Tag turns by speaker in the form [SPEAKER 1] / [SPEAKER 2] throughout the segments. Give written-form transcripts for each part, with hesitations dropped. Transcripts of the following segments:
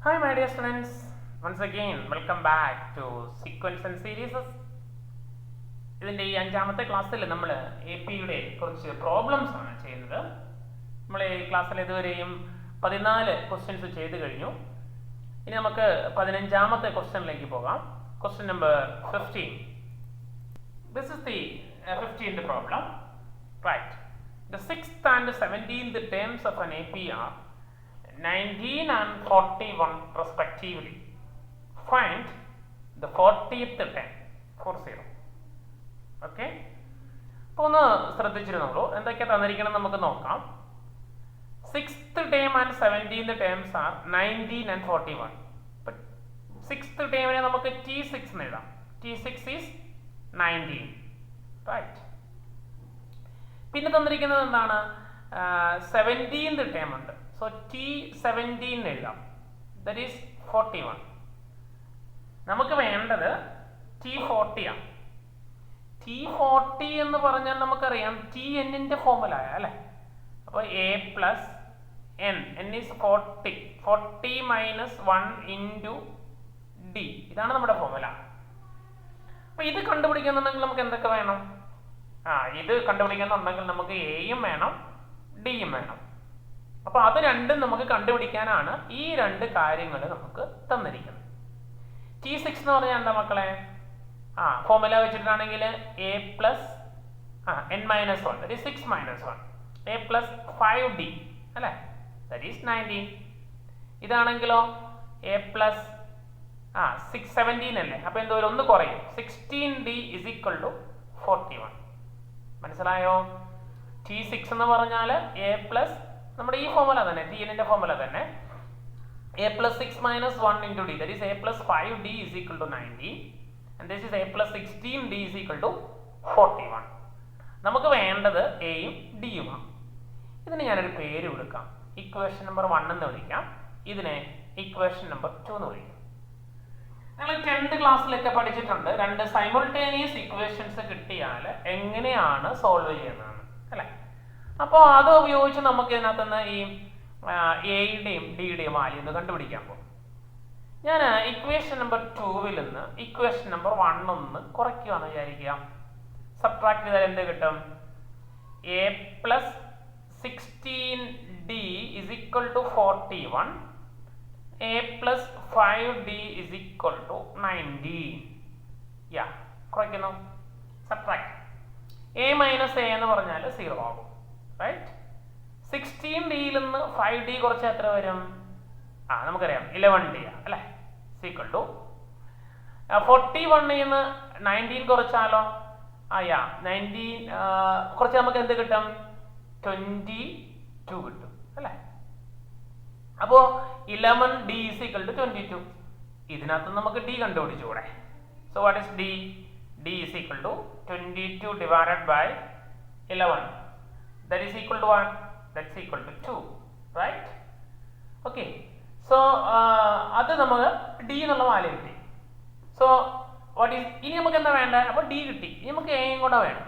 [SPEAKER 1] Hi my dear students, once again welcome back to Sequence and Series. ഇതിൻ്റെ ഈ അഞ്ചാമത്തെ ക്ലാസ്സിൽ നമ്മൾ എ പിയുടെ കുറച്ച് പ്രോബ്ലംസ് ആണ് ചെയ്യുന്നത്. നമ്മൾ ഈ ക്ലാസ്സിൽ ഇതുവരെയും 14 ക്വസ്റ്റ്യൻസ് ചെയ്ത് കഴിഞ്ഞു. ഇനി നമുക്ക് 15ാമത്തെ ക്വസ്റ്റ്യനിലേക്ക് പോകാം. Question number 15. This is the 15th problem. Right. The 6th and 17th terms of an AP are 19 and 41 respectively. Find the 40th term. 40. Okay. അപ്പോൾ ഒന്ന് ശ്രദ്ധിച്ചിരുന്നുള്ളൂ. എന്തൊക്കെയാണ് തന്നിരിക്കണം നമുക്ക് നോക്കാം. 6th term and 17th terms are 19 and 41. But 6th term നമുക്ക് T6 എന്ന് എഴുതാം. T6 is 19. Right. പിന്നെ തന്നിരിക്കുന്നത് എന്താണ്? 17th term ഉണ്ട്. So T17 എഴുതാം. That is 41. നമുക്ക് വേണ്ടത് T40 ആണ്. T40 എന്ന് പറഞ്ഞാൽ നമുക്കറിയാം Tn ഫോർമുല അല്ലേ. അപ്പോൾ A plus n is 40. 40 minus 1 into D. ഇതാണ് നമ്മുടെ ഫോർമുല. അപ്പോൾ ഇത് കണ്ടുപിടിക്കുന്നുണ്ടെങ്കിൽ നമുക്ക് എന്തൊക്കെ വേണം? ഇത് കണ്ടുപിടിക്കുന്നുണ്ടെങ്കിൽ നമുക്ക് എയും വേണം ഡിയും വേണം. അപ്പോൾ അത് രണ്ടും നമുക്ക് കണ്ടുപിടിക്കാനാണ് ഈ രണ്ട് കാര്യങ്ങൾ നമുക്ക് തന്നിരിക്കുന്നത്. T6 എന്ന് പറഞ്ഞാൽ എന്താ മക്കളെ? ഫോർമുല വെച്ചിട്ടാണെങ്കിൽ a plus n minus 1 that is 6 minus 1 a plus 5d അല്ലേ, ദാറ്റ് ഈസ് 19. ഇതാണെങ്കിലോ എ പ്ലസ് 17 അല്ലേ, അപ്പോൾ എന്തോ ഒന്ന് കുറയും, 16d ഇസ് ഈക്വൽ ടു 41. മനസ്സിലായോ? T6 എന്ന് പറഞ്ഞാൽ എ പ്ലസ് നമ്മുടെ ഈ ഫോർമുല തന്നെ, Tn ഫോർമുല തന്നെ, a plus 6 minus 1 into d, that is a plus 5d is equal to 90, and this is a plus 16d is equal to 41. നമുക്ക് വേണ്ടത് എയും ഡിയുമാണ്. ഇതിന് ഞാനൊരു പേര് കൊടുക്കാം. ഇക്വേഷൻ നമ്പർ 1 എന്ന് വിളിക്കാം, ഇതിനെ ഇക്വേഷൻ നമ്പർ 2 എന്ന് വിളിക്കാം. നിങ്ങൾ 10th ക്ലാസ്സിലൊക്കെ പഠിച്ചിട്ടുണ്ട്, രണ്ട് സൈമിൾട്ടേനിയസ് ഇക്വേഷൻസ് കിട്ടിയാൽ എങ്ങനെയാണ് സോൾവ് ചെയ്യുന്നതെന്ന് അല്ലേ. അപ്പോൾ അത് ഉപയോഗിച്ച് നമുക്ക് ഇതിനകത്ത് നിന്ന് ഈ എയുടെയും ഡിയുടെയും വാല്യൂ ഒന്ന് കണ്ടുപിടിക്കാൻ പോകും. ഞാൻ ഇക്വേഷൻ നമ്പർ 2 നിന്ന് ഇക്വേഷൻ നമ്പർ 1 ഒന്ന് കുറയ്ക്കുകയെന്ന് വിചാരിക്കുക. സബ്ട്രാക്ട് ചെയ്താൽ എന്ത് കിട്ടും? A plus 16d is equal to 41, a plus 5d is equal to 19. കുറയ്ക്കുന്നു, സബ്ട്രാക്ട്. എ മൈനസ് എ എന്ന് പറഞ്ഞാൽ 0 ആകും. റൈറ്റ്. 16dയിൽ നിന്ന് 5d കുറച്ചാൽ എത്ര വരും? നമുക്കറിയാം 11d അല്ലേ, ഈക്വൽ ടു 41ൽ നിന്ന് 19 കുറച്ചാലോ 19 കുറച്ച് നമുക്ക് എന്ത് കിട്ടും? 22 കിട്ടും അല്ലേ. അപ്പോൾ 11d is equal to 22. ഇതിനകത്ത് നമുക്ക് d കണ്ടുപിടിച്ചുകൂടെ? So what is d? d is equal to 22 divided by 11. That is equal to what? That's equal to 2, right? Okay. So അത് നമുക്ക് d എന്നുള്ള വാല്യൂ കിട്ടി. സോ വാട്ട് ഈസ്, ഇനി നമുക്ക് എന്താ വേണ്ടത്? അപ്പോൾ d കിട്ടി, ഇനി നമുക്ക് എയും കൂടെ വേണം.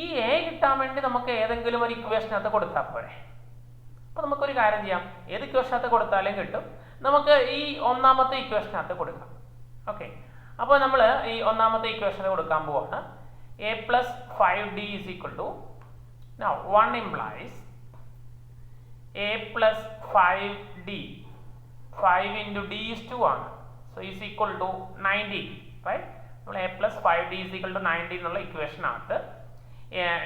[SPEAKER 1] ഈ എ കിട്ടാൻ വേണ്ടി നമുക്ക് ഏതെങ്കിലും ഒരു ഇക്വേഷനകത്ത് കൊടുത്താൽ പോരെ. അപ്പോൾ നമുക്കൊരു കാര്യം ചെയ്യാം, ഏത് ഇക്വേഷനകത്ത് കൊടുത്താലും കിട്ടും. നമുക്ക് ഈ ഒന്നാമത്തെ ഇക്വേഷനകത്ത് കൊടുക്കാം. ഓക്കെ. അപ്പോൾ നമ്മൾ ഈ ഒന്നാമത്തെ ഇക്വേഷന് കൊടുക്കാൻ പോവാണ്. A plus 5d is equal to, now 1 implies a plus 5d, 5 into d is 2 ആണ്, so is equal to 90, right? നമ്മൾ a plus 5d is equal to 90 എന്നുള്ള ഇക്വേഷനകത്ത്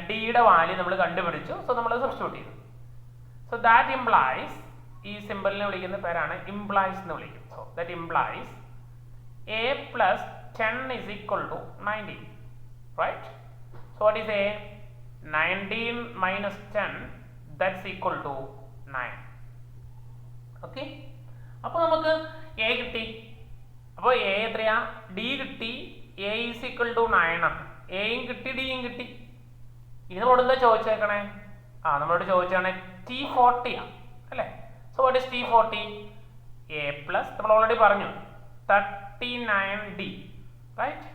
[SPEAKER 1] d യുടെ വാല്യൂ നമ്മൾ കണ്ടുപിടിച്ചു. സോ നമ്മൾ സബ്സ്റ്റിറ്റ്യൂട്ട് ചെയ്തു. സോ ദാറ്റ് ഇംപ്ലൈസ്, ഈ സിമ്പിളിനെ വിളിക്കുന്ന പേരാണ് ഇംപ്ലൈസ് എന്ന് വിളിക്കും. So that implies a plus 10 is equal to 90, right? So what is a 19 minus 10, that's equal to 9. Okay. അപ്പോൾ നമുക്ക് എ കിട്ടി. അപ്പോൾ എ എത്രയാ? ഡി കിട്ടി. എ ഈസ് ഈക്വൽ ടു 9 ആണ്. എയും കിട്ടി ഡിയും കിട്ടി. ഇത് നമ്മളോട് എന്താ ചോദിച്ചേക്കണേ? നമ്മളോട് ചോദിച്ചാണ് T40 ആണ് അല്ലേ. So what is T40? A plus നമ്മൾ ഓൾറെഡി പറഞ്ഞു 39d, റൈറ്റ്.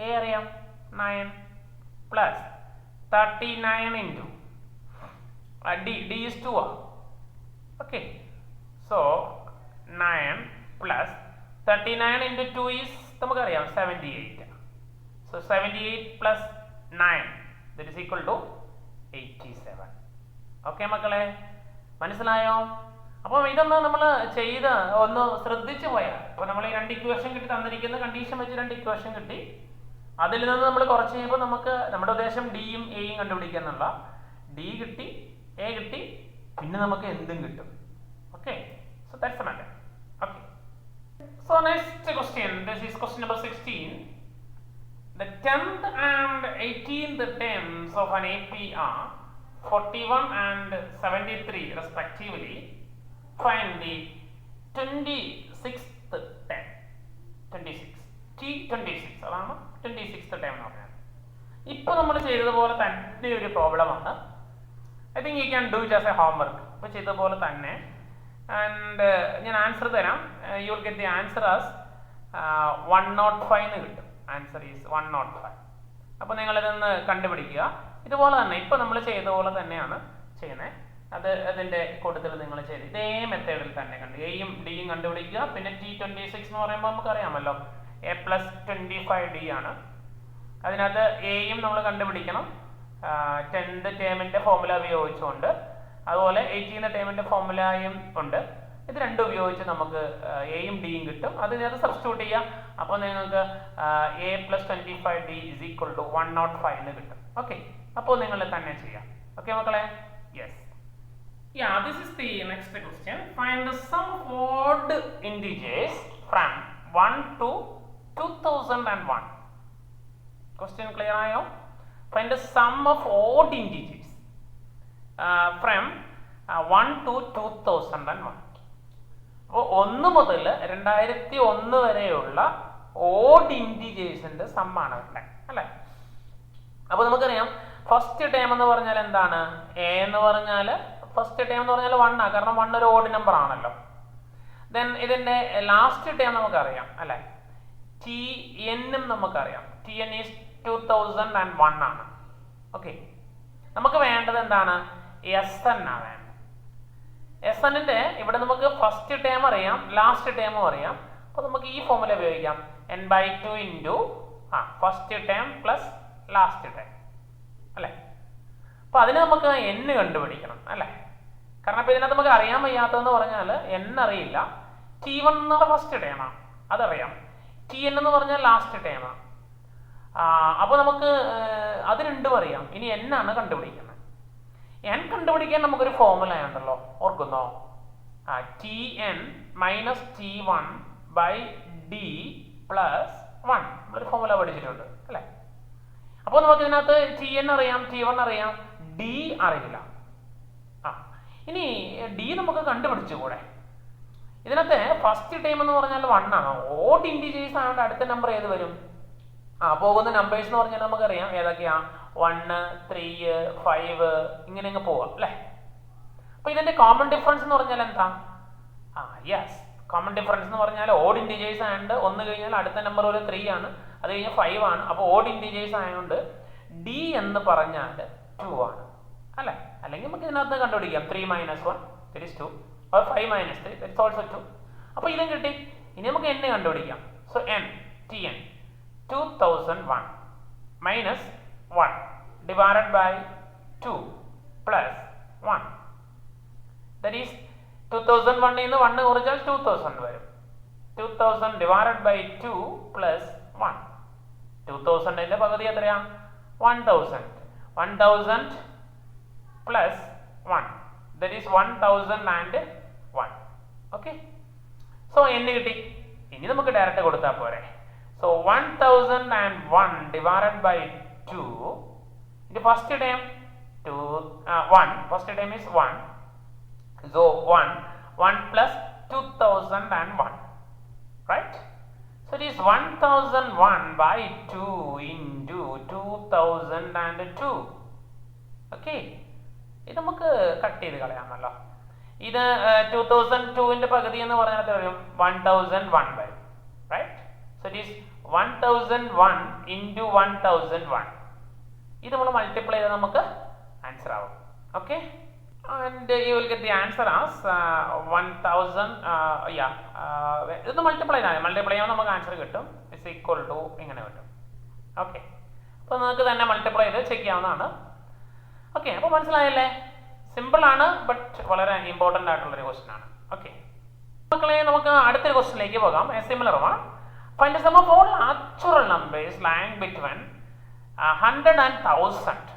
[SPEAKER 1] എ അറിയാം 9 plus 39 into d is 2. Okay, so 9 plus 39 into 2 is നമുക്കറിയാം 78. So 78 plus 9 that is equal to 87. Okay മക്കളെ, മനസ്സിലായോ? അപ്പം ഇതൊന്ന് നമ്മൾ ചെയ്ത് ഒന്ന് ശ്രദ്ധിച്ചു പോയാൽ, അപ്പോൾ നമ്മൾ ഈ 2 ഇക്വേഷൻ കിട്ടി, തന്നിരിക്കുന്ന കണ്ടീഷൻ വെച്ച് 2 ഇക്വേഷൻ കിട്ടി. അതിൽ നിന്ന് നമ്മൾ കുറച്ച് കഴിയുമ്പോൾ നമുക്ക് നമ്മുടെ ഉദ്ദേശം ഡിയും എയും കണ്ടുപിടിക്കുക എന്നുള്ള, ഡി കിട്ടി, എ കിട്ടി, പിന്നെ നമുക്ക് എന്തും കിട്ടും. Okay, so that's the matter. Okay, so next question, this is question number 16. The 10th and 18th terms of an AP are 41 and 73 respectively. Find the 26th term. 26 T26 അതാണ് 26th term എന്ന് പറഞ്ഞാൽ. ഇപ്പോൾ നമ്മൾ ചെയ്തതുപോലെ തന്നെ ഒരു പ്രോബ്ലമാണ്. I think you can do it as a homework. ഇപ്പോൾ ചെയ്തതുപോലെ തന്നെ, ആൻഡ് ഞാൻ ആൻസർ തരാം. You will get the answer as 105 എന്ന് കിട്ടും. Answer is 105. അപ്പോൾ നിങ്ങളിതൊന്ന് കണ്ടുപിടിക്കുക. ഇതുപോലെ തന്നെ ഇപ്പോൾ നമ്മൾ ചെയ്ത പോലെ തന്നെയാണ് ചെയ്യുന്നത്. അതിൻ്റെ കൂട്ടത്തിൽ നിങ്ങൾ ചെയ്ത് ഇതേ മെത്തേഡിൽ തന്നെ എയും ഡിയും കണ്ടുപിടിക്കുക. പിന്നെ T26 എന്ന് പറയുമ്പോൾ നമുക്കറിയാമല്ലോ A plus 25D ആണ്. അതിനകത്ത് എയും നമ്മൾ കണ്ടുപിടിക്കണം 10th ടേമിൻ്റെ ഫോർമുല ഉപയോഗിച്ചുകൊണ്ട്. അതുപോലെ 18th ടേമിൻ്റെ ഫോർമുലയും ഉണ്ട്. ഇത് രണ്ടും ഉപയോഗിച്ച് നമുക്ക് എയും ഡിയും കിട്ടും. അതിനകത്ത് സബ്സ്റ്റിറ്റ്യൂട്ട് ചെയ്യാം. അപ്പോൾ നിങ്ങൾക്ക് A plus 25D is equal to 105 എന്ന് കിട്ടും. ഓക്കെ, അപ്പോൾ നിങ്ങൾ തന്നെ ചെയ്യാം. ഓക്കെ മക്കളെ, yes. Yeah, this is the next question. Find the sum of odd integers from 1 to 2001. Question clear ആയോ? Find the sum of odd integers from 1 to 2001. അപ്പോൾ 1 മുതൽ 2001 വരെയുള്ള ഓഡ് ഇൻറ്റിജേഴ്സിന്റെ സമ്മാണ് ഇവിടെ, അല്ലേ? അപ്പോൾ നമുക്കറിയാം ഫസ്റ്റ് ടേം എന്ന് പറഞ്ഞാൽ എന്താണ്? എ എന്ന് പറഞ്ഞാൽ ഫസ്റ്റ് ടേം എന്ന് പറഞ്ഞാൽ 1 ആണ്, കാരണം 1 ഒരു ഓഡ് നമ്പർ ആണല്ലോ. ദെൻ ഇതിന്റെ ലാസ്റ്റ് ടേം നമുക്കറിയാം, അല്ലെ? TN നമുക്കറിയാം. TN ഈസ് 2001 ആണ്. ഓക്കെ, നമുക്ക് വേണ്ടത് എന്താണ്? SN ആണ് വേണ്ടത്. SNന്റെ ഇവിടെ നമുക്ക് ഫസ്റ്റ് ടേം അറിയാം, ലാസ്റ്റ് ടേമും അറിയാം. അപ്പോൾ നമുക്ക് ഈ ഫോർമുല ഉപയോഗിക്കാം. n/2 into first term plus last term, അല്ലേ? അപ്പോൾ അതിന് നമുക്ക് n കണ്ടുപിടിക്കണം, അല്ലേ? കാരണം ഇപ്പോൾ ഇതിനകത്ത് നമുക്ക് അറിയാൻ വയ്യാത്തതെന്ന് പറഞ്ഞാൽ n അറിയില്ല. T1 എന്നുള്ള ഫസ്റ്റ് ടേമാണ്, അതറിയാം. TN എന്ന് പറഞ്ഞാൽ ലാസ്റ്റ് ടേമാണ്. അപ്പോൾ നമുക്ക് അത് രണ്ടും അറിയാം. ഇനി n ആണ് കണ്ടുപിടിക്കുന്നത്. n കണ്ടുപിടിക്കാൻ നമുക്കൊരു ഫോർമുല ഉണ്ടല്ലോ, ഓർക്കുന്നോ? TN minus T1 by D plus 1 നമ്മളൊരു ഫോർമുല പഠിച്ചിട്ടുണ്ട്, അല്ലേ? അപ്പോൾ നമുക്ക് ഇതിനകത്ത് TN അറിയാം, T1 അറിയാം, D അറിയില്ല. ഇനി D നമുക്ക് കണ്ടുപിടിച്ചുകൂടെ? ഇതിനകത്ത് ഫസ്റ്റ് ടൈം എന്ന് പറഞ്ഞാൽ 1 ആണ്. ഓഡ് ഇൻറ്റിജേഴ്സ് ആയതുകൊണ്ട് അടുത്ത നമ്പർ ഏത് വരും? പോകുന്ന നമ്പേഴ്സ് എന്ന് പറഞ്ഞാൽ നമുക്കറിയാം ഏതൊക്കെയാ. 1, 3, 5 ഇങ്ങനെ അങ്ങ് പോവാം, അല്ലേ? അപ്പോൾ ഇതിന്റെ കോമൺ ഡിഫറൻസ് എന്ന് പറഞ്ഞാൽ എന്താ? യെസ്, കോമൺ ഡിഫറൻസ് എന്ന് പറഞ്ഞാൽ ഓഡ് ഇൻറ്റിജേഴ്സ് ആയതുകൊണ്ട് 1 കഴിഞ്ഞാൽ അടുത്ത നമ്പർ ഒരു 3 ആണ്, അത് കഴിഞ്ഞാൽ 5 ആണ്. അപ്പോൾ ഓഡ് ഇൻറ്റിജേഴ്സ് ആയതുകൊണ്ട് D എന്ന് പറഞ്ഞാൽ 2 ആണ്, അല്ലേ? അല്ലെങ്കിൽ നമുക്ക് ഇതിനകത്ത് കണ്ടുപിടിക്കാം 3 - 1 that is 2 or 5 - 3 that is also 2. അപ്പോൾ ഇതും കിട്ടി. ഇനി നമുക്ക് n കണ്ടുപിടിക്കാം. So n TN 2001 minus 1 divided by 2 plus 1 that is 2001 നിന്ന് 1 കുറച്ചാൽ 2000 വരും. 2000 divided by 2 plus 1. 2000ന്റെ പകുതി എത്രയാ? 1000. 1000 plus 1 that is 1001. Okay, so n കിട്ടി. ഇനി നമുക്ക് ഡയറക്റ്റ് കൊടുത്താൽ പോരെ. So 1001 divided by 2 into first term 1, first term is 1, so 1 plus 2001, right? So it is 1001 by 2 into 2002. Okay, ഇത് നമുക്ക് കട്ട് ചെയ്ത് കളയാമല്ലോ. ഇത് 2002ന്റെ പകുതി എന്ന് പറഞ്ഞാൽ വരും 1001 വരും, right? So it is 1001 into 1001. ഇത് നമ്മൾ മൾട്ടിപ്ലൈ ചെയ്താൽ നമുക്ക് ആൻസർ ആവും. Okay, and you will get the answer as 1000. ഇത് മൾട്ടിപ്ലൈ ചെയ്യുമ്പോൾ നമുക്ക് ആൻസർ കിട്ടും. ഇസ് ഈക്വൽ ടു ഇങ്ങനെ കിട്ടും. ഓക്കെ, അപ്പോൾ നിങ്ങൾക്ക് തന്നെ മൾട്ടിപ്ലൈ ചെയ്ത് ചെക്ക് ചെയ്യാവുന്നതാണ്. ഓക്കെ, അപ്പോൾ മനസ്സിലായല്ലേ? സിമ്പിൾ ആണ്, ബട്ട് വളരെ ഇമ്പോർട്ടൻ്റ് ആയിട്ടുള്ളൊരു ക്വസ്റ്റ്യൻ ആണ്. ഓക്കെ മക്കളെ, നമുക്ക് അടുത്തൊരു ക്വസ്റ്റ്യനിലേക്ക് പോകാം. A similar one. Find the sum of all natural numbers lying between 100 and 1000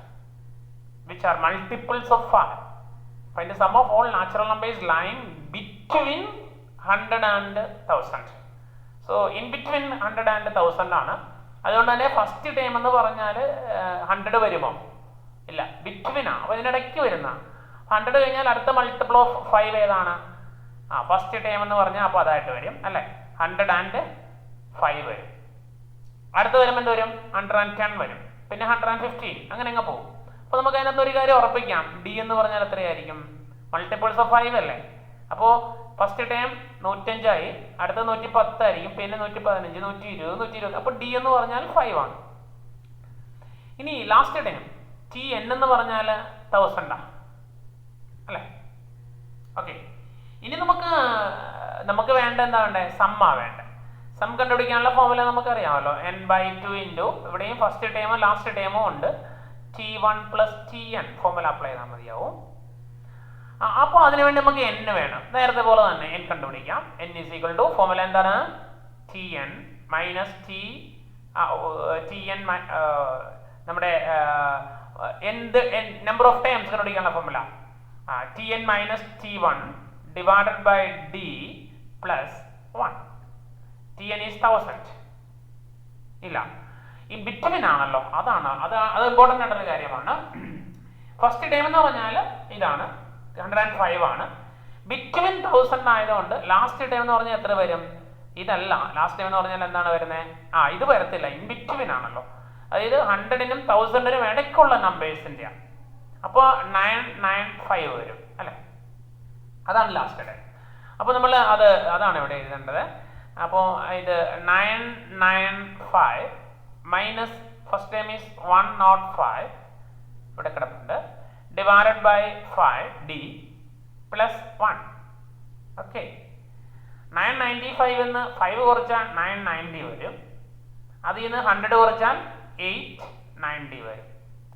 [SPEAKER 1] which are multiples of 5. Find the sum of all natural numbers lying between 100 and 1000. So in between 100 and 1000 ആണ്. അതുകൊണ്ട് തന്നെ first time എന്ന് പറഞ്ഞാൽ 100 വരുമോ? ഇല്ല, between ആണ്. അപ്പോൾ ഇതിനിടയ്ക്ക് വരുന്ന 100 കഴിഞ്ഞാൽ അടുത്ത മൾട്ടിപ്പിൾ ഓഫ് 5 ഏതാണ്? ഫസ്റ്റ് ടൈം എന്ന് പറഞ്ഞാൽ അപ്പോൾ അതായിട്ട് വരും അല്ലേ. 100 and 5 വരും. അടുത്ത് വരുമ്പോൾ എന്ത് വരും? 110 വരും, പിന്നെ 115, അങ്ങനെ അങ്ങ് പോകും. അപ്പോൾ നമുക്ക് അതിനകത്ത് ഒരു കാര്യം ഉറപ്പിക്കാം, ഡി എന്ന് പറഞ്ഞാൽ എത്രയായിരിക്കും? മൾട്ടിപ്പിൾസ് ഓഫ് 5 അല്ലേ. അപ്പോൾ ഫസ്റ്റ് ടൈം 105 ആയി, അടുത്ത 110 ആയിരിക്കും, പിന്നെ 115, 120, 120. അപ്പോൾ ഡി എന്ന് പറഞ്ഞാൽ 5 ആണ്. ഇനി ലാസ്റ്റ് ടൈം ടി എൻ എന്ന് പറഞ്ഞാൽ 1000 അല്ലേ. ഓക്കെ, ഇനി നമുക്ക് വേണ്ട എന്താ വേണ്ടേ? സമ്മാ വേണ്ടേ. സം കണ്ടുപിടിക്കാനുള്ള ഫോർമുല നമുക്കറിയാമല്ലോ. n/2 ഇൻറ്റു ഇവിടെയും ഫസ്റ്റ് ടൈമും ലാസ്റ്റ് ടൈമും ഉണ്ട്, T1 + Tn ഫോർമുല അപ്ലൈ ചെയ്താൽ മതിയാവും. അപ്പോൾ അതിനുവേണ്ടി നമുക്ക് n വേണം. നേരത്തെ പോലെ തന്നെ n കണ്ടുപിടിക്കാം. n = ഫോർമുല എന്താണ്? Tn മൈനസ് Tn നമ്മുടെ നമ്പർ ഓഫ് ടൈംസ് കണ്ടുപിടിക്കാനുള്ള formula Tn minus T1 divided by d plus 1. Tn is 1000. ഇല്ല, ഇൻ ബിറ്റ്വീൻ ആണല്ലോ, അത് ഇമ്പോർട്ടൻ്റ് ആയിട്ടൊരു കാര്യമാണ്. ഫസ്റ്റ് ടൈം എന്ന് പറഞ്ഞാൽ ഇതാണ് 105 ആണ്. ബിറ്റ്വീൻ 1000 ആയതുകൊണ്ട് ലാസ്റ്റ് ടൈം എന്ന് പറഞ്ഞാൽ എത്ര വരും? ഇതല്ല, ലാസ്റ്റ് ടൈം എന്ന് പറഞ്ഞാൽ എന്താണ് വരുന്നത്? ഇത് വരത്തില്ല, ഇൻ ബിറ്റ്വീൻ ആണല്ലോ. അതായത് 100നും 1000നും ഇടയ്ക്കുള്ള നമ്പേഴ്സിൻ്റെ. അപ്പോൾ 995 വരും അല്ലേ. അതാണ് ലാസ്റ്റ് ടൈം. അപ്പോൾ നമ്മൾ അതാണ് ഇവിടെ എഴുതേണ്ടത്. അപ്പോൾ ഇത് 995 മൈനസ് ഫസ്റ്റ് ടൈം ഈസ് 105 ഇവിടെ കിടപ്പുണ്ട്, divided by 5d plus 1. Okay, 995 എന്ന് 5 കുറച്ചാൽ 990 വരും. അതിൽ നിന്ന് 100 കുറച്ചാൽ 890 വരും,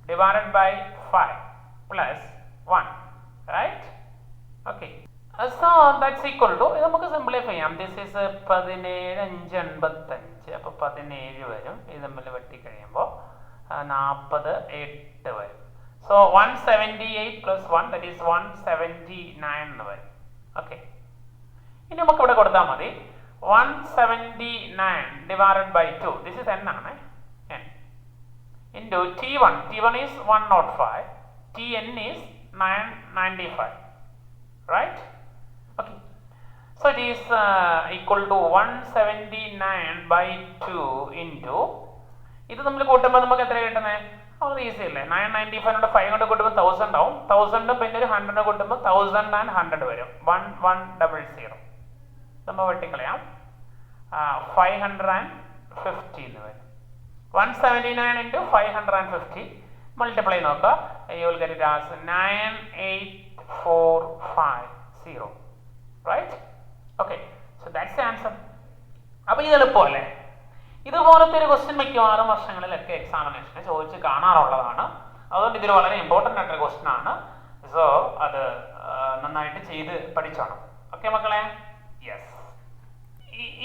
[SPEAKER 1] divided by 5 plus 1. Right? Okay, so that's equal to, ഇത് നമുക്ക് സിംപ്ലിഫൈ ചെയ്യാം. This is 17,585. അപ്പോൾ 17 വരും, ഇത് തമ്മിൽ വെട്ടി കഴിയുമ്പോൾ 48 വരും. സോ 178 പ്ലസ് 1 ദാറ്റ് ഈസ് 179 എന്ന് വരും. ഓക്കെ, ഇനി നമുക്ക് ഇവിടെ കൊടുത്താൽ മതി 179 divided by 2, this is n ആണ്, n into T1 is 105, Tn is 995. Right? Okay, so it is equal to 179/2 into, ഇത് നമ്മൾ കൂട്ടുമ്പോൾ നമുക്ക് എത്ര കിട്ടുന്നത്? വളരെ ഈസി അല്ലേ. 995 5 കൊണ്ട് കൂട്ടുമ്പോൾ 1000 ആവും. 1000 പിന്നെ ഒരു 100 കൂട്ടുമ്പോൾ 1100 വരും. 1100 നമ്മൾ വെട്ടിക്കളയാം. 550 എന്ന് വരും. 179 into 550 മൾട്ടിപ്ലൈ നോക്കുക. You will get it as 98450. Right? Okay, so that's the answer. അപ്പോൾ ഇത് എളുപ്പമല്ലേ? ഇതുപോലത്തെ ഒരു ക്വസ്റ്റ്യൻ മിക്കവാറും വർഷങ്ങളിലൊക്കെ എക്സാമിനേഷന് ചോദിച്ച് കാണാറുള്ളതാണ്. അതുകൊണ്ട് ഇതൊരു വളരെ ഇമ്പോർട്ടൻ്റ് ആയിട്ടൊരു ക്വസ്റ്റ്യൻ ആണ്. സോ അത് നന്നായിട്ട് ചെയ്ത് പഠിച്ചോണം. ഓക്കെ മക്കളെ? യെസ്,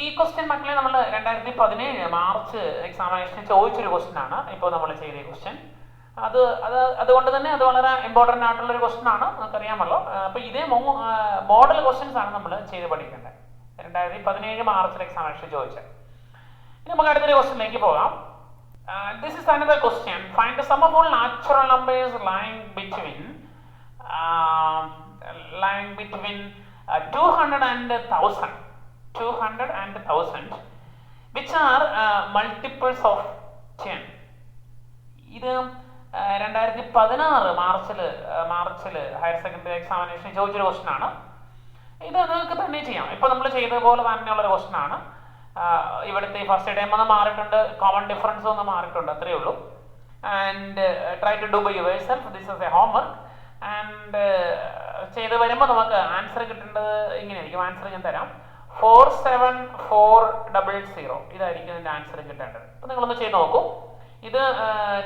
[SPEAKER 1] ഈ ക്വസ്റ്റ്യൻ മക്കളെ നമ്മൾ 2017 മാർച്ച് എക്സാമിനേഷന് ചോദിച്ചൊരു ക്വസ്റ്റ്യൻ ആണ് ഇപ്പോൾ നമ്മൾ ചെയ്ത ഈ ക്വസ്റ്റ്യൻ. അതുകൊണ്ട് തന്നെ അത് വളരെ ഇമ്പോർട്ടൻ്റ് ആയിട്ടുള്ളൊരു ക്വസ്റ്റ്യൻ ആണ്, നമുക്കറിയാമല്ലോ. അപ്പോൾ ഇതേ മോഡൽ ക്വസ്റ്റ്യൻസ് ആണ് നമ്മൾ ചെയ്ത് പഠിക്കേണ്ടത്. 2017 മാർച്ചിൽ എക്സാമിനേഷൻ ചോദിച്ചത്. ഇനി നമുക്ക് അടുത്തൊരു ക്വസ്റ്റ്യനിലേക്ക് പോകാം. This is another question. Find the sum of all natural numbers lying between 200 and 1000 which are multiples of 10. ഇത് 2016 മാർച്ചിൽ ഹയർ സെക്കൻഡറി എക്സാമിനേഷൻ ചോദിച്ചൊരു ക്വസ്റ്റ്യൻ ആണ്. ഇത് നിങ്ങൾക്ക് തന്നെ ചെയ്യാം. ഇപ്പോൾ നമ്മൾ ചെയ്ത പോലെ തന്നെയുള്ളൊരു ക്വസ്റ്റ്യൻ ആണ്. ഇവിടുത്തെ ഫസ്റ്റ് ടൈം ഒന്ന് മാറിയിട്ടുണ്ട്, കോമൺ ഡിഫറൻസ് ഒന്ന് മാറിയിട്ടുണ്ട്, അത്രയേ ഉള്ളൂ. And try to do by yourself. This is a homework. And ചെയ്ത് വരുമ്പോൾ നമുക്ക് ആൻസർ കിട്ടേണ്ടത് ഇങ്ങനെയായിരിക്കും. ആൻസർ ഞാൻ തരാം. 47400 ഇതായിരിക്കും ഇതിന്റെ ആൻസർ കിട്ടേണ്ടത്. അപ്പൊ നിങ്ങളൊന്ന് ചെയ്ത് നോക്കൂ. ഇത്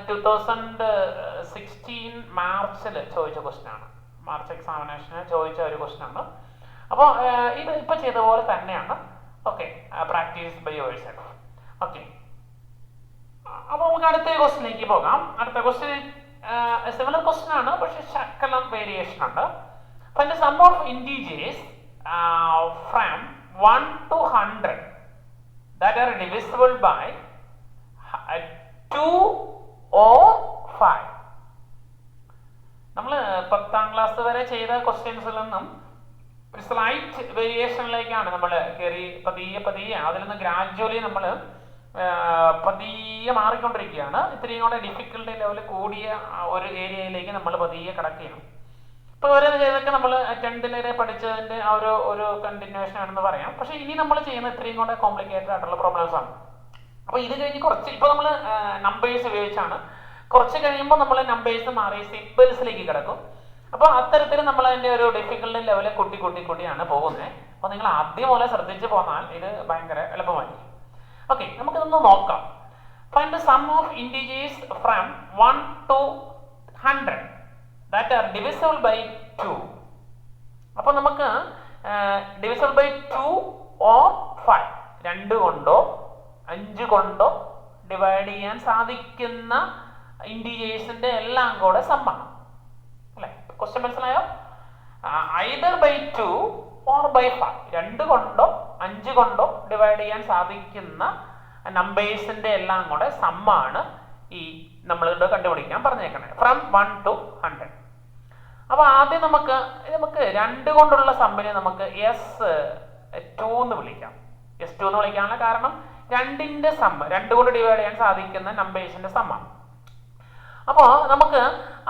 [SPEAKER 1] 2016 മാർച്ചിൽ ചോദിച്ച ക്വസ്റ്റ്യൻ ആണ്. മാർച്ച് എക്സാമിനേഷന് ചോദിച്ച ഒരു ക്വസ്റ്റ്യൻ ആണ്. അപ്പോൾ ഇത് ഇപ്പൊ ചെയ്ത പോലെ തന്നെയാണ്. Okay, practice by yourself. Okay, അപ്പൊ നമുക്ക് അടുത്ത ക്വസ്റ്റ്യനിലേക്ക് പോകാം. അടുത്ത ക്വസ്റ്റ്യൻ സിമിലർ ക്വസ്റ്റ്യൻ ആണ്, പക്ഷെ ശകലം വേരിയേഷൻ ഉണ്ട്. അപ്പൊ the sum of integers from 1 to 100 that are divisible by 2 or 5. നമ്മൾ 10ാം ക്ലാസ് വരെ ചെയ്ത ക്വസ്റ്റ്യൻസിൽ നിന്നും ഒരു സ്ലൈറ്റ് വേരിയേഷനിലേക്കാണ് നമ്മൾ കയറി പതിയെ അതിൽ നിന്ന് ഗ്രാജുവലി നമ്മൾ പതിയെ മാറിക്കൊണ്ടിരിക്കുകയാണ്. ഇത്രയും കൂടെ ഡിഫിക്കൽട്ടി ലെവൽ കൂടിയ ഒരു ഏരിയയിലേക്ക് നമ്മൾ പതിയെ കടക്കുകയാണ്. ഇപ്പോൾ ഓരോ ചെയ്തൊക്കെ നമ്മൾ 10th വരെ പഠിച്ചതിൻ്റെ ആ ഒരു കണ്ടിന്യൂവേഷൻ ആണെന്ന് പറയാം. പക്ഷേ ഇനി നമ്മൾ ചെയ്യുന്ന ഇത്രയും കൂടെ കോംപ്ലിക്കേറ്റഡ് ആയിട്ടുള്ള പ്രോബ്ലംസ് ആണ്. അപ്പോൾ ഇത് കഴിഞ്ഞ് കുറച്ച് ഇപ്പോൾ നമ്മൾ നമ്പേഴ്സ് ഉപയോഗിച്ചാണ്, കുറച്ച് കഴിയുമ്പോൾ നമ്മൾ നമ്പേഴ്സ് മാറി സിമ്പിൾസിലേക്ക് കിടക്കും. അപ്പോൾ അത്തരത്തിൽ നമ്മൾ അതിൻ്റെ ഒരു ഡിഫിക്കൽട്ടി ലെവൽ കൂട്ടിയാണ് പോകുന്നത്. അപ്പോൾ നിങ്ങൾ ആദ്യം പോലെ ശ്രദ്ധിച്ച് പോന്നാൽ ഇത് ഭയങ്കര എളുപ്പമായിരിക്കും. ഓക്കെ, നമുക്കിതൊന്ന് നോക്കാം. Find the sum of integers from 1 to 100 that are divisible by 2. അപ്പോൾ നമുക്ക് divisible by 2 or 5, 2 കൊണ്ടോ 5 കൊണ്ടോ ഡിവൈഡ് ചെയ്യാൻ സാധിക്കുന്ന ഇന്റിജേഴ്സിന്റെ എല്ലാം കൂടെ സമ്മാണ് അല്ലേ? ക്വസ്റ്റ്യൻ മനസ്സിലായോ? either by 2 or by 5, 2 കൊണ്ടോ 5 കൊണ്ടോ ഡിവൈഡ് ചെയ്യാൻ സാധിക്കുന്ന നമ്പേഴ്സിന്റെ എല്ലാം കൂടെ സമ്മാണ് ഈ നമ്മളിവിടെ കണ്ടുപിടിക്കാൻ പറഞ്ഞേക്കണേ. From 1 to 100. അപ്പൊ ആദ്യം നമുക്ക് 2 കൊണ്ടുള്ള സമ്മിനെ നമുക്ക് S2 എന്ന് വിളിക്കാം. S2 എന്ന് വിളിക്കാനുള്ള കാരണം 2ന്റെ സമ്മ്, 2 കൊണ്ട് ഡിവൈഡ് ചെയ്യാൻ സാധിക്കുന്ന നമ്പേഴ്സിന്റെ സമ്മാണ്. അപ്പോൾ നമുക്ക്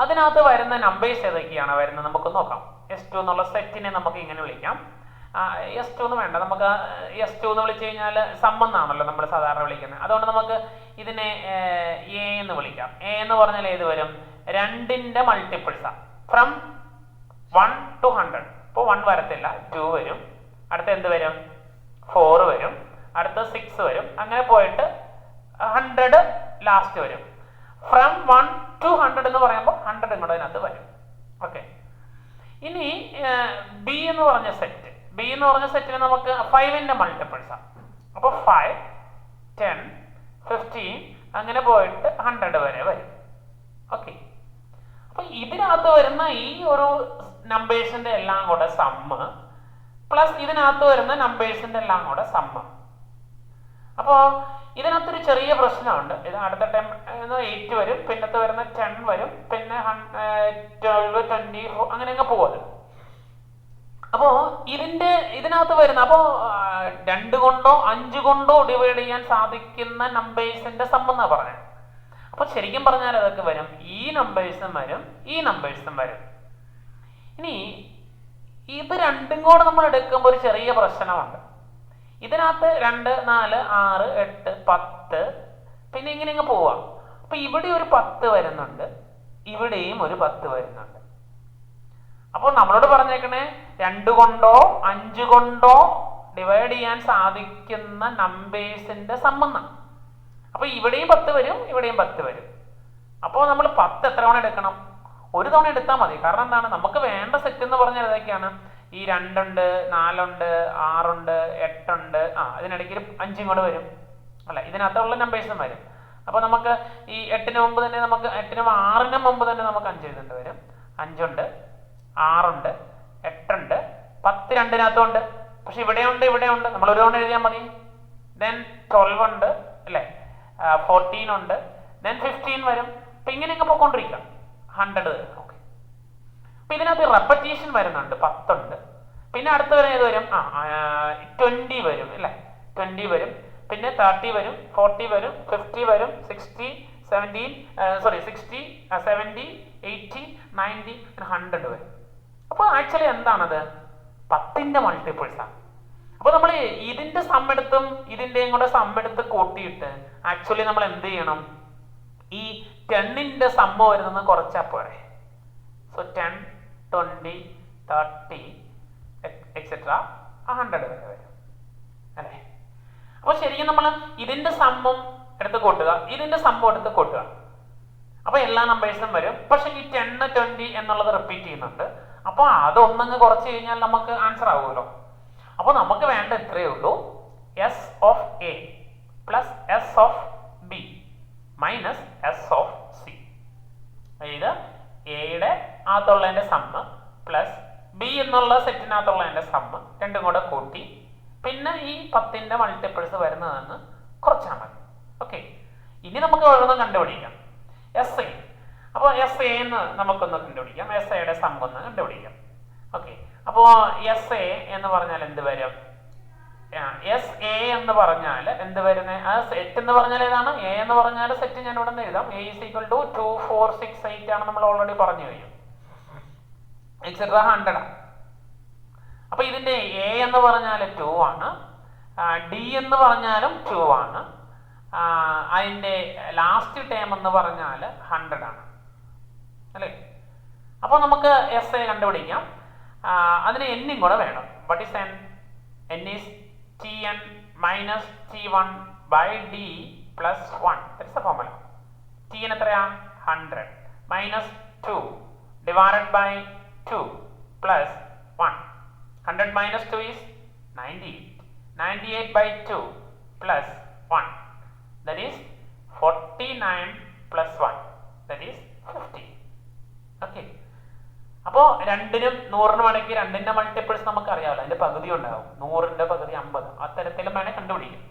[SPEAKER 1] അതിനകത്ത് വരുന്ന നമ്പേഴ്സ് ഏതൊക്കെയാണ് വരുന്നത് നമുക്ക് നോക്കാം. S2 എന്നുള്ള സെറ്റിനെ നമുക്ക് ഇങ്ങനെ വിളിക്കാം. S2 എന്ന് വേണ്ട, നമുക്ക് S2 എന്ന് വിളിച്ചു കഴിഞ്ഞാൽ സമ്മെന്നാണല്ലോ നമ്മൾ സാധാരണ വിളിക്കുന്നത്. അതുകൊണ്ട് നമുക്ക് ഇതിനെ A എന്ന് വിളിക്കാം. A എന്ന് പറഞ്ഞാൽ ഏത് വരും? 2ന്റെ മൾട്ടിപ്പിൾസാണ്. From 1 to 100. ഇപ്പോൾ 1 വരത്തില്ല, 2 വരും. അടുത്ത എന്ത് വരും? 4 വരും. അടുത്ത 6 വരും. അങ്ങനെ പോയിട്ട് 100 ലാസ്റ്റ് വരും. ഫ്രം 1 to 100 എന്ന് പറയുമ്പോൾ 100 ഇങ്ങോട്ട് അതിനകത്ത് വരും. ഓക്കെ, ഇനി ബി എന്ന് പറഞ്ഞ സെറ്റിന് നമുക്ക് 5ന്റെ മൾട്ടിപ്പിൾസാണ്. അപ്പോൾ 5, 10, 15 അങ്ങനെ പോയിട്ട് 100 വരെ വരും. ഓക്കെ, അപ്പൊ ഇതിനകത്ത് വരുന്ന ഈ ഒരു നമ്പേഴ്സിന്റെ എല്ലാം കൂടെ സമ്മ് പ്ലസ് ഇതിനകത്ത് വരുന്ന നമ്പേഴ്സിന്റെ എല്ലാം കൂടെ സമ്മ്. അപ്പോൾ ഇതിനകത്തൊരു ചെറിയ പ്രശ്നമുണ്ട്. ഇത് അടുത്ത ടൈം 8 വരും, പിന്നത്തെ വരുന്ന 10 വരും, പിന്നെ 12, 24 അങ്ങനെ അങ്ങ് പോകുന്നത്. അപ്പോൾ ഇതിനകത്ത് വരുന്ന 2 കൊണ്ടോ 5 കൊണ്ടോ ഡിവൈഡ് ചെയ്യാൻ സാധിക്കുന്ന നമ്പേഴ്സിന്റെ സമ്മ് എന്നാ പറഞ്ഞത്. അപ്പൊ ശരിക്കും പറഞ്ഞാൽ അതൊക്കെ വരും, ഈ നമ്പേഴ്സും വരും, ഈ നമ്പേഴ്സും വരും. ഇനി ഇത് രണ്ടും കൂടെ നമ്മൾ എടുക്കുമ്പോൾ ഒരു ചെറിയ പ്രശ്നമുണ്ട്. ഇതിനകത്ത് 2, 4, 6, 8, 10 പിന്നെ ഇങ്ങനെ അങ്ങ് പോവാം. അപ്പൊ ഇവിടെ ഒരു 10 വരുന്നുണ്ട്, ഇവിടെയും ഒരു 10 വരുന്നുണ്ട്. അപ്പോൾ നമ്മളോട് പറഞ്ഞേക്കണേ 2 കൊണ്ടോ 5 കൊണ്ടോ ഡിവൈഡ് ചെയ്യാൻ സാധിക്കുന്ന നമ്പേഴ്സിന്റെ സമ്മെന്നാണ്. അപ്പൊ ഇവിടെയും 10 വരും, ഇവിടെയും 10 വരും. അപ്പോൾ നമ്മൾ 10 എത്ര തവണ എടുക്കണം? ഒരു തവണ എടുത്താൽ മതി. കാരണം എന്താണ്, നമുക്ക് വേണ്ട സെറ്റ് എന്ന് പറഞ്ഞാൽ ഏതൊക്കെയാണ്? ഈ 2 ഉണ്ട്, 4 ഉണ്ട്, 6 ഉണ്ട്, 8 ഉണ്ട്, ഇതിനിടയ്ക്ക് 5 കൂടെ വരും അല്ല, ഇതിനകത്തുള്ള നമ്പേഴ്സും വരും. അപ്പൊ നമുക്ക് ഈ 8ന് മുമ്പ് തന്നെ നമുക്ക് 8നും 6നും മുമ്പ് തന്നെ നമുക്ക് 5 എഴുതേണ്ടി വരും. 5 ഉണ്ട്, 6 ഉണ്ട്, 8 ഉണ്ട്, 10 രണ്ടിനകത്തുണ്ട്. പക്ഷെ ഇവിടെ ഉണ്ട്, നമ്മൾ ഒരു തവണ എഴുതിയാൽ മതി. ദെൻ 12 ഉണ്ട് അല്ലേ, 14 ഉണ്ട്, ദെൻ 15 വരും. അപ്പൊ ഇങ്ങനെയൊക്കെ പോയിക്കൊണ്ടിരിക്കാം. 100 ഓക്കെ. അപ്പൊ ഇതിനകത്ത് റെപ്പറ്റീഷൻ വരുന്നുണ്ട്, 10 ഉണ്ട്. പിന്നെ അടുത്ത വരെ ഏത് വരും? 20 വരും അല്ലേ, 20 വരും. പിന്നെ 30 വരും, 40 വരും, 50 വരും, 60, 70, 80, 90, 100 വരും. അപ്പൊ ആക്ച്വലി എന്താണത്? 10ന്റെ മൾട്ടിപ്പിൾസ് ആണ്. അപ്പൊ നമ്മൾ ഇതിന്റെ സമ്മെടുത്തും ഇതിന്റെയും കൂടെ സമ്മെടുത്ത് കൂട്ടിയിട്ട് ആക്ച്വലി നമ്മൾ എന്ത് ചെയ്യണം? ഈ 10ന്റെ സമ്മ വരുന്നത് കുറച്ചാ പോരെ. സോ 10, 20, 30 എക്സെട്ര 100 വരെ വരും അല്ലേ. അപ്പോൾ ശരിക്കും നമ്മൾ ഇതിന്റെ സമ്മും എടുത്ത് കൂട്ടുക, ഇതിന്റെ സമ്മും എടുത്ത് കൂട്ടുക, അപ്പോൾ എല്ലാ നമ്പേഴ്സും വരും. പക്ഷെ ഈ 10 20 എന്നുള്ളത് റിപ്പീറ്റ് ചെയ്യുന്നുണ്ട്. അപ്പോൾ അതൊന്നങ്ങ് കുറച്ച് കഴിഞ്ഞാൽ നമുക്ക് ആൻസർ ആവുമല്ലോ. അപ്പോൾ നമുക്ക് വേണ്ട ഇത്രയേ ഉള്ളൂ, S of A plus S of B minus S of C. അതായത് എയുടെ അകത്തുള്ളതിന്റെ സമ്മ് പ്ലസ് ബി എന്നുള്ള സെറ്റിനകത്തുള്ളതിന്റെ സമ്മ് രണ്ടും കൂടെ കൂട്ടി പിന്നെ ഈ 10ന്റെ മൾട്ടിപ്പിൾസ് വരുന്നതെന്ന് കുറച്ചാൽ മതി. ഓക്കെ, ഇനി നമുക്ക് ഓരോന്നും കണ്ടുപിടിക്കാം. എസ് എ, അപ്പോൾ എസ് എ എന്ന് നമുക്കൊന്ന് കണ്ടുപിടിക്കാം. എസ് എയുടെ സമ്മ് ഒന്ന് കണ്ടുപിടിക്കാം. ഓക്കെ, അപ്പോൾ എസ് എ എന്ന് പറഞ്ഞാൽ എന്ത് വരും? എസ് എ എന്ന് പറഞ്ഞാൽ എന്ത് വരുന്നത്? ആ സെറ്റ് എന്ന് പറഞ്ഞാൽ ഏതാണ്? എ എന്ന് പറഞ്ഞാൽ സെറ്റ് ഞാൻ ഇവിടെ നിന്ന് എഴുതാം. എ ഈസ് ഈക്വൽ ടു 2 4 6 8 ആണ് നമ്മൾ ഓൾറെഡി പറഞ്ഞു കഴിഞ്ഞു. എക്സെട്ര 100. അപ്പൊ ഇതിന്റെ എ എന്ന് പറഞ്ഞാൽ 2 ആണ്, ഡി എന്ന് പറഞ്ഞാലും 2 ആണ്, അതിന്റെ ലാസ്റ്റ് ടേം എന്ന് പറഞ്ഞാൽ 100 ആണ് അല്ലേ. അപ്പൊ നമുക്ക് എസ് എ കണ്ടുപിടിക്കാം. അതിന് എന്നും കൂടെ വേണം. What is N? N is Tn minus T1 by D plus 1. That's the formula. Tn എത്രയാ? 100 minus 2 divided by 2 plus 1. 100 minus 2 is 98. 98 by 2 plus 1. That is 49 plus 1. That is 50. Okay. അപ്പോൾ രണ്ടിനും 100 മടക്കി രണ്ടിന്റെ മൾട്ടിപ്പിൾസ് നമുക്ക് അറിയാമല്ലോ, അതിന്റെ പകുതി ഉണ്ടാവും. 100ന്റെ പകുതി 50, അത്തരത്തിലും വേണേൽ കണ്ടുപിടിക്കും.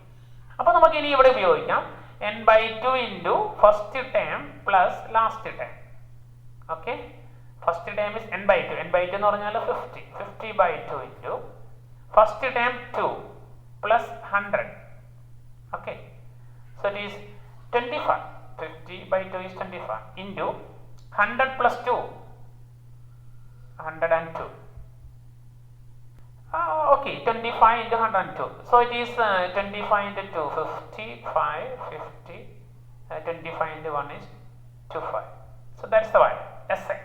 [SPEAKER 1] അപ്പൊ നമുക്ക് ഇനി ഇവിടെ ഉപയോഗിക്കാം n/2 into first term plus last term. Okay, first term is n/2. n/2 എന്ന് പറഞ്ഞാൽ 50. 50/2 into first term 2 plus 100. Okay, so it is 25. 50/2 is 25 into 100 plus 2. 102. Okay, 25 into 102. So it is 25 into 2, 55, 50. 25 into 1 is 25. So that's the value, SA.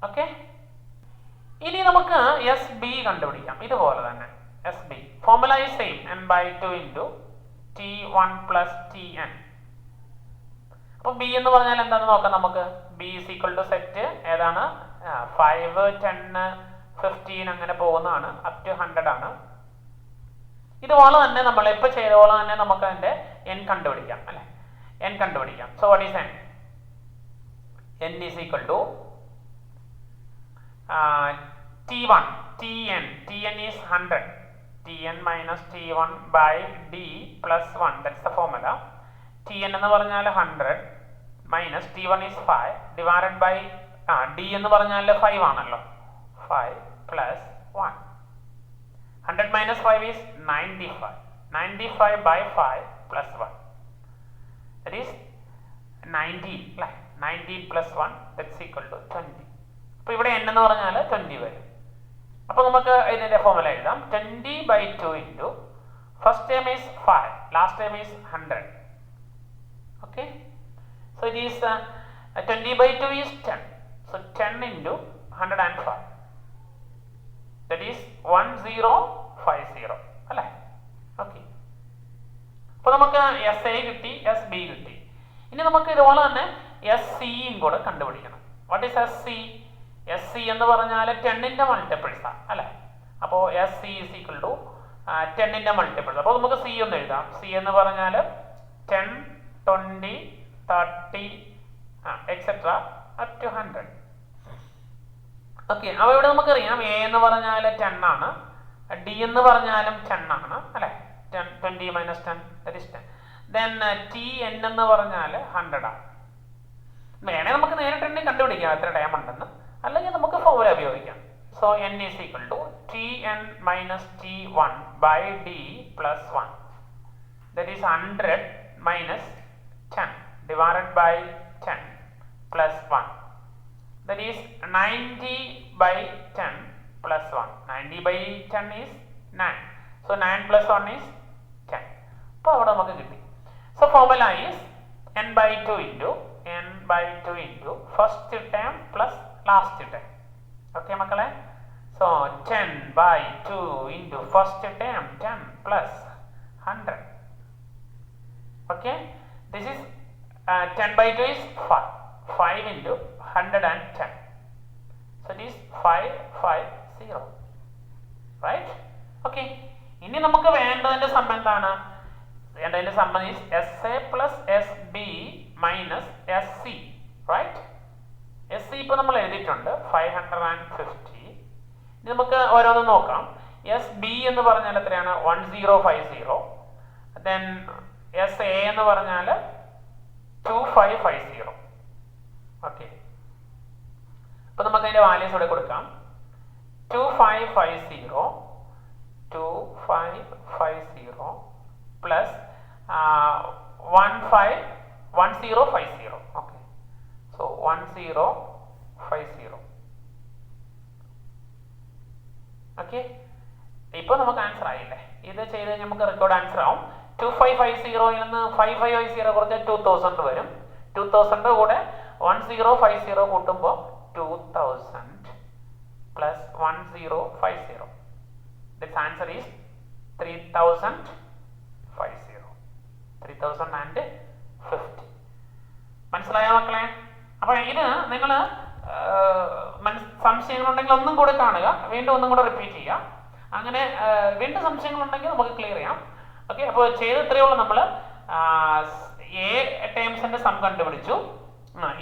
[SPEAKER 1] Okay. ഇനി നമുക്ക് S B കണ്ടുപിടിക്കാം. ഇതുപോലെ തന്നെ S B formula is same, n/2 into T1 plus Tn. അപ്പൊ B എന്ന് പറഞ്ഞാൽ എന്താണെന്ന് നോക്കാം നമുക്ക്. B is equal to set ഏതാണ്? 5 10 15 അങ്ങനെ പോകുന്നതാണ്, അപ് ടു 100 ആണ്. ഇതുപോലെ തന്നെ നമ്മൾ ഇപ്പൊ ചെയ്ത പോലെ തന്നെ നമുക്ക് അതിന്റെ n കണ്ടുപിടിക്കാം അല്ലെ. n കണ്ടുപിടിക്കാം. So what is n? n is equal to T1 Tn is 100. Tn minus T1 by D plus 1. That's the formula. Tn എന്ന് പറഞ്ഞാൽ 100 minus T1 is 5 divided by D എന്ന് പറഞ്ഞാൽ 5 ആണല്ലോ. 5 plus 1. 100 minus 5 is 95. 95 by 5 plus 1. That is 19 അല്ലേ. 19 plus 1 that's equal to 20. അപ്പോൾ ഇവിടെ n എന്ന് പറഞ്ഞാൽ 20 വരും. അപ്പോൾ നമുക്ക് ഇതിന്റെ ഫോർമുല എഴുതാം. 20/2 into first term is 5, last term is 100. Okay, so it is 20/2 is 10. So 10 into 105. That is 1050 അല്ലേ. ഓക്കെ, അപ്പോൾ നമുക്ക് എസ് എ കിട്ടി, എസ് ബി കിട്ടി. ഇനി നമുക്ക് ഇതുപോലെ തന്നെ എസ് സിയും കൂടെ കണ്ടുപിടിക്കണം. What is S C? S C എന്ന് പറഞ്ഞാൽ 10ന്റെ മൾട്ടിപ്പിൾസ് ആണ് അല്ലേ. അപ്പോൾ S C is equal to 10ന്റെ മൾട്ടിപ്പിൾസ്. അപ്പോൾ നമുക്ക് സി ഒന്ന് എഴുതാം. സി എന്ന് പറഞ്ഞാൽ 10 20 30 എക്സെട്ര അപ് ടു 100. ഓക്കെ, അപ്പോൾ ഇവിടെ നമുക്കറിയാം എ എന്ന് പറഞ്ഞാൽ 10 ആണ്, ഡി എന്ന് പറഞ്ഞാലും 10 ആണ് അല്ലെ. 20 minus 10 that is 10. Then Tn എന്ന് പറഞ്ഞാൽ 100 ആണ്. വേണേ നമുക്ക് നേരിട്ട് തന്നെ കണ്ടുപിടിക്കാം എത്ര ടൈം ഉണ്ടെന്ന്, അല്ലെങ്കിൽ നമുക്ക് ഫോർമുല ഉപയോഗിക്കാം. So n is equal to Tn minus T1 by D plus 1. That is 100 minus 10 divided by 10 plus 1. That is 90/10 plus 1. 90/10 is 9. So 9 plus 1 is 10. അപ്പോൾ അവിടെ നമുക്ക് കിട്ടി. So formula is n/2 into first term plus last term. Okay മക്കളെ, so So 10 by 2 into first term 10 plus 100. Okay, this is 10 by 2 is 5 into 110. So it is 550. Right? Okay. ഇനി നമുക്ക് വേണ്ടതിന്റെ സമ്മ എന്താണ്? വേണ്ടതിന്റെ സമ്മ is SA plus SB minus SC. Right? SC ഇപ്പോൾ നമ്മൾ എഴുതിയിട്ടുണ്ട് 550. ഇനി നമുക്ക് ഓരോന്ന് നോക്കാം. SB എന്ന് പറഞ്ഞാൽ എത്രയാണ്? 1050. Then SA എന്ന് പറഞ്ഞാൽ 2550. ഓക്കെ, അപ്പോൾ നമുക്ക് അതിന്റെ വാല്യൂസ് ഇവിടെ കൊടുക്കാം. 2550 പ്ലസ് 1050. Okay, so 1050. ഓക്കെ, ഇപ്പോൾ നമുക്ക് ആൻസർ ആയില്ലേ? ഇത് ചെയ്ത് കഴിഞ്ഞാൽ നമുക്ക് റെക്കോർഡ് ആൻസർ ആവും. 2550 നിന്ന് 5550 കുറച്ച് 2000 വരും. 2000 കൂടെ 1050 കൂട്ടുമ്പോൾ 2000 plus 1050. This answer is 3050. 3050. മനസ്സിലായോ മക്കളെ? അപ്പോൾ ഇത് നിങ്ങൾ സംശയങ്ങളുണ്ടെങ്കിൽ ഒന്നും കൂടെ കാണുക, വീണ്ടും ഒന്നും കൂടെ റിപ്പീറ്റ് ചെയ്യുക. അങ്ങനെ വീണ്ടും സംശയങ്ങളുണ്ടെങ്കിൽ നമുക്ക് ക്ലിയർ ചെയ്യാം. ഓക്കെ, അപ്പോൾ ചെയ്ത് ഇത്രയേ ഉള്ളൂ. നമ്മൾ എ ടേംസിന്റെ സം കണ്ടുപിടിച്ചു.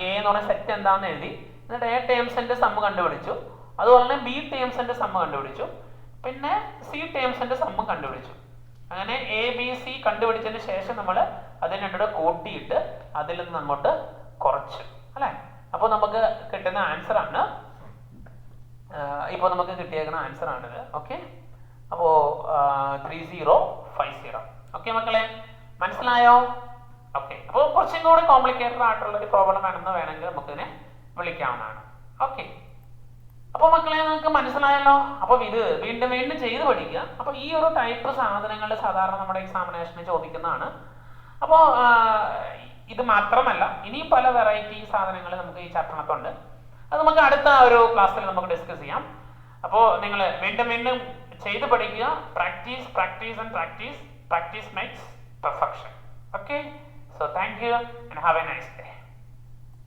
[SPEAKER 1] എ എന്ന് പറഞ്ഞ സെറ്റ് എന്താണെന്ന് എഴുതി. എന്നിട്ട് എ ടേംസിന്റെ സം കണ്ടുപിടിച്ചു. അതുപോലെ തന്നെ ബി ടേംസിന്റെ സം കണ്ടുപിടിച്ചു. പിന്നെ സി ടേംസിന്റെ സം കണ്ടുപിടിച്ചു. അങ്ങനെ എ ബി സി കണ്ടുപിടിച്ചതിന് ശേഷം നമ്മൾ അതിന് രണ്ടുകൂടെ കൂട്ടിയിട്ട് അതിൽ നിന്ന് അങ്ങോട്ട് കുറച്ചു അല്ലേ? അപ്പോൾ നമുക്ക് കിട്ടുന്ന ആൻസർ ആണ്, ഇപ്പോൾ നമുക്ക് കിട്ടിയേക്കുന്ന ആൻസർ ആണിത്. ഓക്കെ, അപ്പോൾ 3050. ഓക്കെ മക്കളെ, മനസ്സിലായോ? ഓക്കെ, അപ്പോൾ കുറച്ചും കൂടി കോംപ്ലിക്കേറ്റഡ് ആയിട്ടുള്ള ഒരു പ്രോബ്ലം വേണമെങ്കിൽ നമുക്കിതിനെ വിളിക്കാവുന്നതാണ്. ഓക്കെ, അപ്പോൾ മക്കളെ നിങ്ങൾക്ക് മനസ്സിലായല്ലോ. അപ്പോൾ ഇത് വീണ്ടും വീണ്ടും ചെയ്ത് പഠിക്കുക. അപ്പോൾ ഈ ഒരു ടൈപ്പ് സാധനങ്ങൾ സാധാരണ നമ്മുടെ എക്സാമിനേഷന് ചോദിക്കുന്നതാണ്. അപ്പോൾ ഇത് മാത്രമല്ല ഇനി പല വെറൈറ്റി സാധനങ്ങൾ നമുക്ക് ഈ ചാപ്റ്ററിനകത്തുണ്ട്. അത് നമുക്ക് അടുത്ത ഒരു ക്ലാസ്സിൽ നമുക്ക് ഡിസ്കസ് ചെയ്യാം. അപ്പോൾ നിങ്ങൾ വീണ്ടും വീണ്ടും ചെയ്ത് പഠിക്കുക. Practice practice and practice. Practice makes perfection. Okay, so thank you and have a nice day.